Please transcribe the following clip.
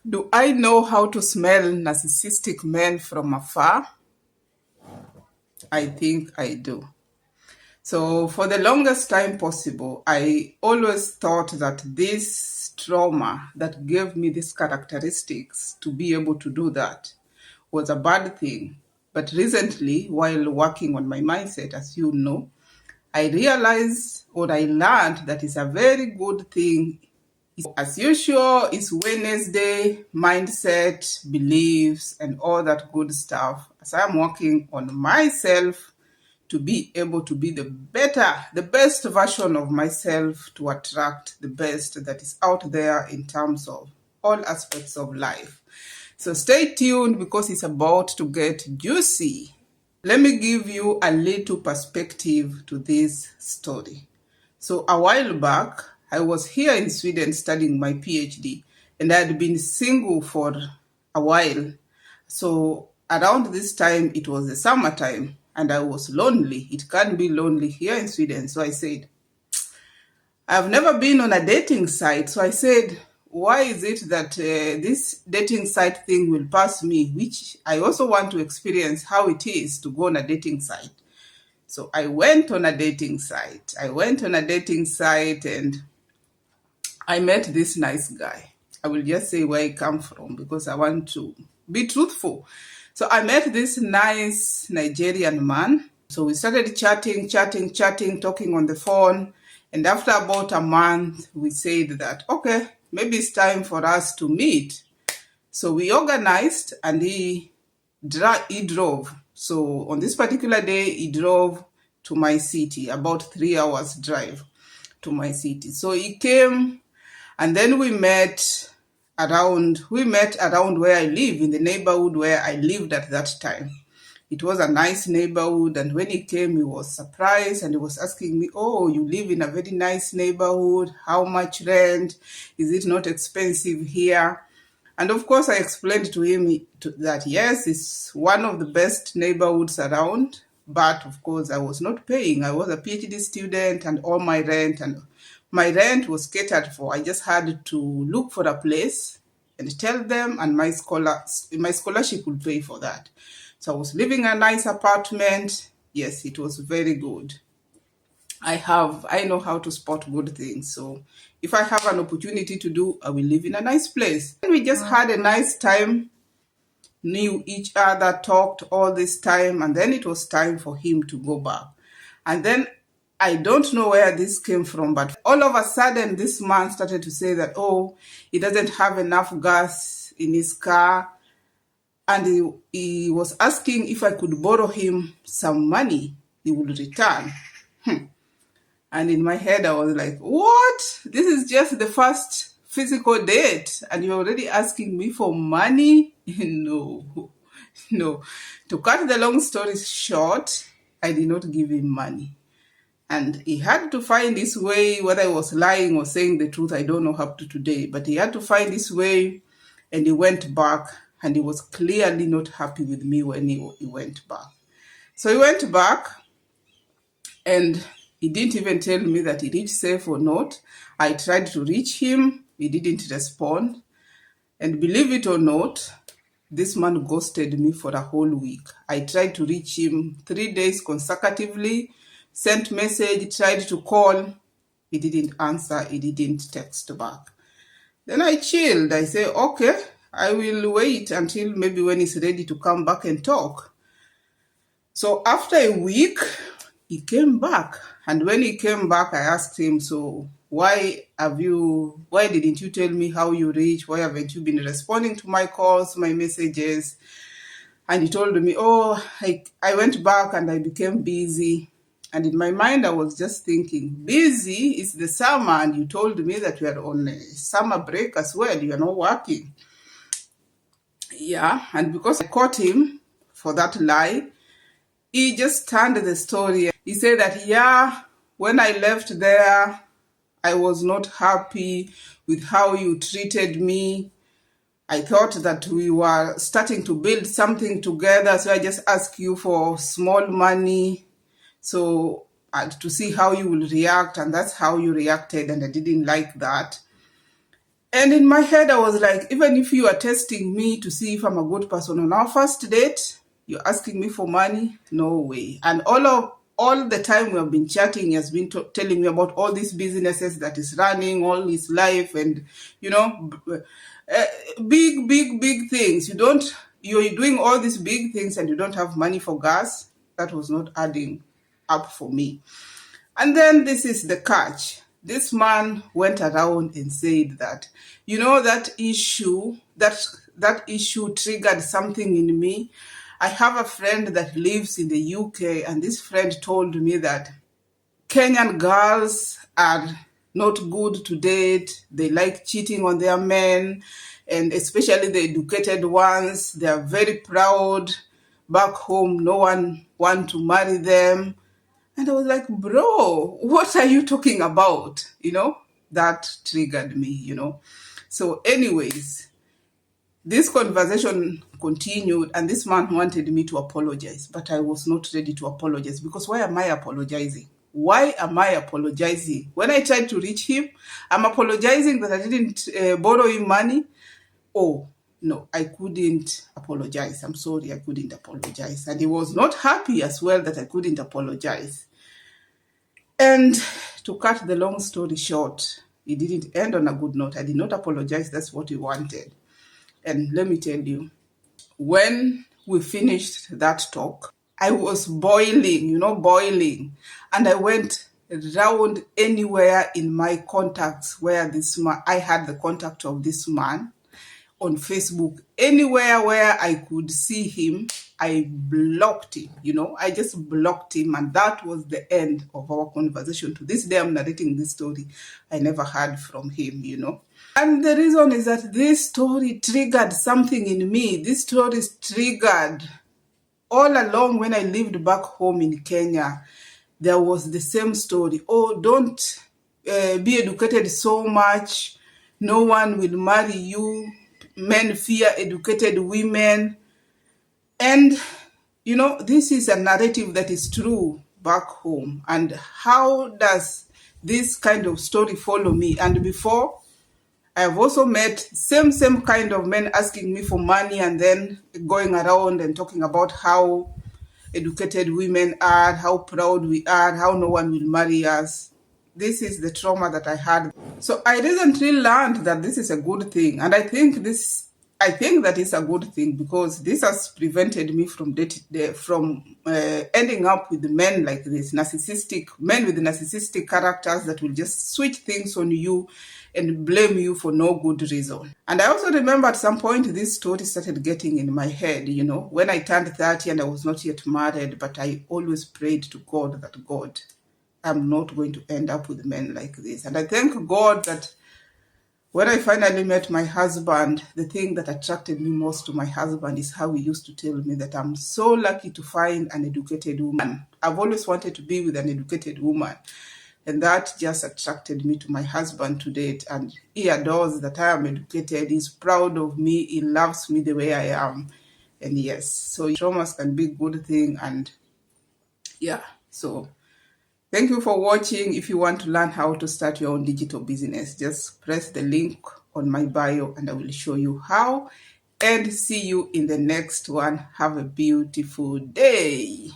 Do I know how to smell narcissistic men from afar? I think I do. So for the longest time possible, I always thought that this trauma that gave me these characteristics to be able to do that was a bad thing. But recently, while working on my mindset, as you know, I realized or I learned that it's a very good thing. As usual, it's Wednesday, mindset, beliefs, and all that good stuff. As I'm working on myself to be able to be the best version of myself to attract the best that is out there in terms of all aspects of life. So stay tuned because it's about to get juicy. Let me give you a little perspective to this story. So a while back, I was here in Sweden studying my PhD, and I had been single for a while. So around this time, it was the summertime, and I was lonely. It can be lonely here in Sweden. So I said, I've never been on a dating site. So I said, why is it that this dating site thing will pass me, which I also want to experience how it is to go on a dating site. So I went on a dating site. And I met this nice guy. I will just say where he come from because I want to be truthful. So I met this nice Nigerian man. So we started chatting, talking on the phone. And after about a month, we said that, okay, maybe it's time for us to meet. So we organized and he drove. So on this particular day, he drove to my city, about 3 hours drive to my city. So he came and then we met around where I live, in the neighborhood where I lived at that time. It was a nice neighborhood, and when he came, he was surprised and he was asking me, oh, you live in a very nice neighborhood. How much rent? Is it not expensive here? And of course, I explained to him that yes, it's one of the best neighborhoods around, but of course, I was not paying. I was a PhD student and all my rent was catered for. I just had to look for a place and tell them, and my scholarship would pay for that. So I was living in a nice apartment. Yes, it was very good. I know how to spot good things. So if I have an opportunity to do, I will live in a nice place. And we just had a nice time, knew each other, talked all this time, and then it was time for him to go back. And then I don't know where this came from, but all of a sudden this man started to say that, oh, he doesn't have enough gas in his car. And he was asking if I could borrow him some money he would return. And in my head, I was like, what? This is just the first physical date, and you're already asking me for money? No. To cut the long story short, I did not give him money. And he had to find his way, whether he was lying or saying the truth, I don't know up to today, but he had to find his way, and he went back, and he was clearly not happy with me when he went back. So he went back, and he didn't even tell me that he reached safe or not. I tried to reach him. He didn't respond. And believe it or not, this man ghosted me for a whole week. I tried to reach him 3 days consecutively, sent message, tried to call. He didn't answer. He didn't text back. Then I chilled. I said, okay, I will wait until maybe when he's ready to come back and talk. So after a week, he came back. And when he came back, I asked him, so why didn't you tell me how you reach? Why haven't you been responding to my calls, my messages? And he told me, oh, I went back and I became busy. And in my mind, I was just thinking, busy is the summer, and you told me that you are on a summer break as well. You are not working. Yeah, and because I caught him for that lie, he just turned the story. He said that, yeah, when I left there, I was not happy with how you treated me. I thought that we were starting to build something together, so I just asked you for small money so to see how you will react, and that's how you reacted, and I didn't like that. And in my head, I was like, even if you are testing me to see if I'm a good person on our first date, you're asking me for money? No way. And all the time we have been chatting, he has been telling me about all these businesses that is running, all his life, and you know, big things. You're doing all these big things and you don't have money for gas. That was not adding up for me. And then this is the catch. This man went around and said that, that issue triggered something in me. I have a friend that lives in the UK, and this friend told me that Kenyan girls are not good to date. They like cheating on their men, and especially the educated ones. They are very proud. Back home, no one want to marry them. And I was like, bro, what are you talking about? That triggered me. So anyways, this conversation continued, and this man wanted me to apologize, but I was not ready to apologize, because why am I apologizing? Why am I apologizing? When I tried to reach him, I'm apologizing that I didn't borrow him money. Oh, no, I couldn't apologize. I'm sorry, I couldn't apologize. And he was not happy as well that I couldn't apologize. And to cut the long story short, it didn't end on a good note. I did not apologize. That's what he wanted. And let me tell you, when we finished that talk, I was boiling. And I went around anywhere in my contacts where I had the contact of this man on Facebook. Anywhere where I could see him, I blocked him. I just blocked him, and that was the end of our conversation. To this day, I'm narrating this story. I never heard from him. And the reason is that this story triggered something in me. This story is triggered all along when I lived back home in Kenya. There was the same story. Oh, don't be educated so much. No one will marry you. Men fear educated women. And, this is a narrative that is true back home. And how does this kind of story follow me? And before, I've also met same kind of men asking me for money, and then going around and talking about how educated women are, how proud we are, how no one will marry us. This is the trauma that I had. So I recently learned that this is a good thing. And I think that is a good thing, because this has prevented me from ending up with men like this, men with narcissistic characters that will just switch things on you and blame you for no good reason. And I also remember at some point this story started getting in my head, when I turned 30 and I was not yet married, but I always prayed to God that, God, I'm not going to end up with men like this. And I thank God that when I finally met my husband, the thing that attracted me most to my husband is how he used to tell me that I'm so lucky to find an educated woman. I've always wanted to be with an educated woman. And that just attracted me to my husband to date. And he adores that I am educated. He's proud of me. He loves me the way I am. And yes, so traumas can be a good thing. And yeah, so thank you for watching. If you want to learn how to start your own digital business, just press the link on my bio and I will show you how. And see you in the next one. Have a beautiful day.